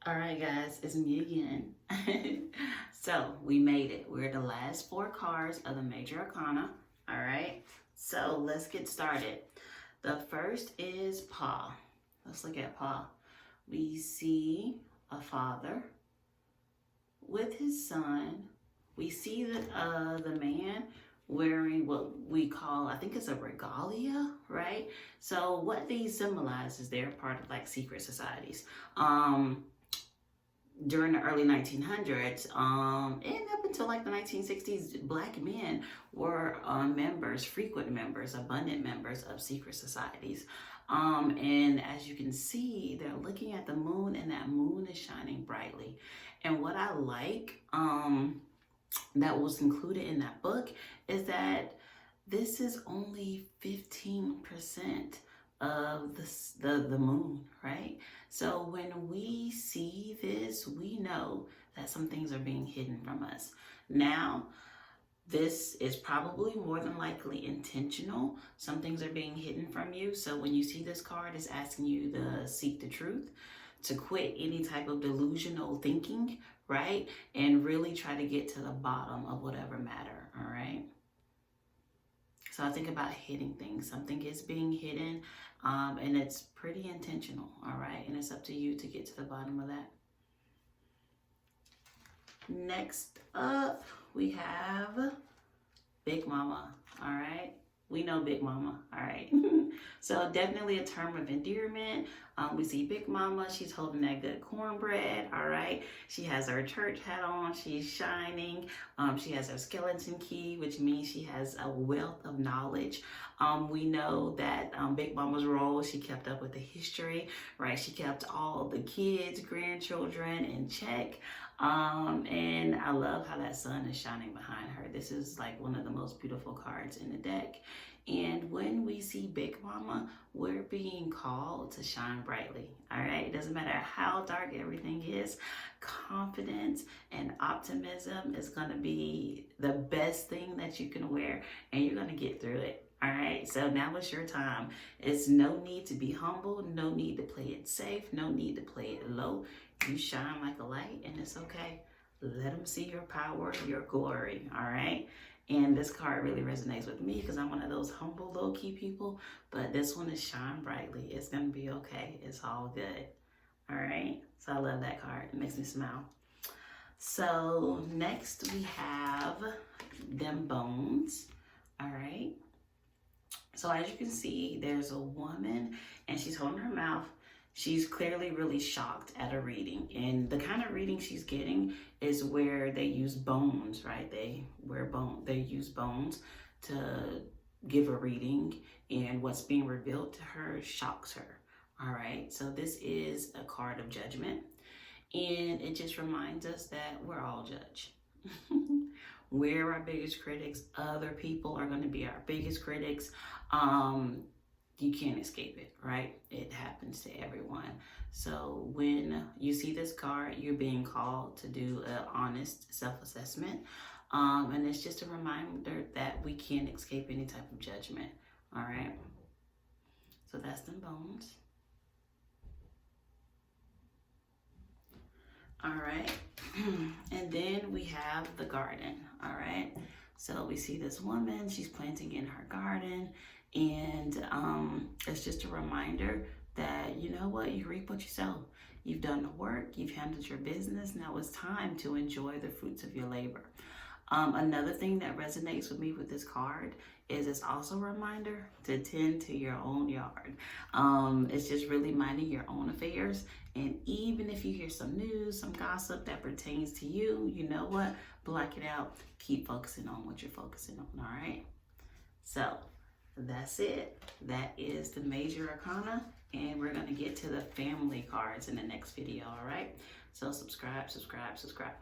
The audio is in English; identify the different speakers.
Speaker 1: All right, guys, it's me again. So we made it. We're the last 4 cards of the Major Arcana. All right, so let's get started. The first is Pa. Let's look at Pa. We see a father with his son. We see the man wearing what we call, I think it's a regalia, right? So what these symbolize is they're part of like secret societies. During the early 1900s and up until like the 1960s, Black men were members, frequent members, abundant members of secret societies. And as you can see, they're looking at the moon, and that moon is shining brightly. And what I like that was included in that book is that this is only 15% of the moon, right? So when we see this, we know that some things are being hidden from us. Now, this is probably more than likely intentional. Some things are being hidden from you. So when you see this card, it's asking you to seek the truth, to quit any type of delusional thinking, right? And really try to get to the bottom of whatever matter, all right? So I think about hidden things. Something is being hidden, and it's pretty intentional, all right? And it's up to you to get to the bottom of that. Next up, we have Big Mama, all right? We know Big Mama, all right? So definitely a term of endearment. We see Big Mama, she's holding that good cornbread, all right? She has her church hat on, she's shining. She has her skeleton key, which means she has a wealth of knowledge. We know that Big Mama's role, she kept up with the history, right? She kept all the kids, grandchildren in check. And I love how that sun is shining behind her. This is like one of the most beautiful cards in the deck. And when we see Big Mama, we're being called to shine brightly, all right? It doesn't matter how dark everything is. Confidence and optimism is going to be the best thing that you can wear, and you're going to get through it. All right, so now it's your time. It's no need to be humble, no need to play it safe, no need to play it low. You shine like a light, and it's okay. Let them see your power, your glory, all right? And this card really resonates with me because I'm one of those humble, low-key people, but this one is shine brightly. It's going to be okay. It's all good, all right? So I love that card. It makes me smile. So next we have Dem Bones, all right? So as you can see, there's a woman, and she's holding her mouth. She's clearly really shocked at a reading. And the kind of reading she's getting is where they use bones, right? They use bones to give a reading, and what's being revealed to her shocks her. All right, so this is a card of judgment, and it just reminds us that we're all judged. We're our biggest critics. Other people are going to be our biggest critics. You can't escape it, right? It happens to everyone. So when you see this card, you're being called to do an honest self-assessment. And it's just a reminder that we can't escape any type of judgment, all right? So that's Dem Bones. All right, and then we have the garden, all right? So we see this woman, she's planting in her garden, and it's just a reminder that, you know what, you reap what you sow. You've done the work, you've handled your business, now it's time to enjoy the fruits of your labor. Another thing that resonates with me with this card is it's also a reminder to tend to your own yard. It's just really minding your own affairs. And even if you hear some news, some gossip that pertains to you, you know what? Block it out. Keep focusing on what you're focusing on, all right? So that's it. That is the Major Arcana. And we're going to get to the family cards in the next video, all right? So subscribe, subscribe, subscribe.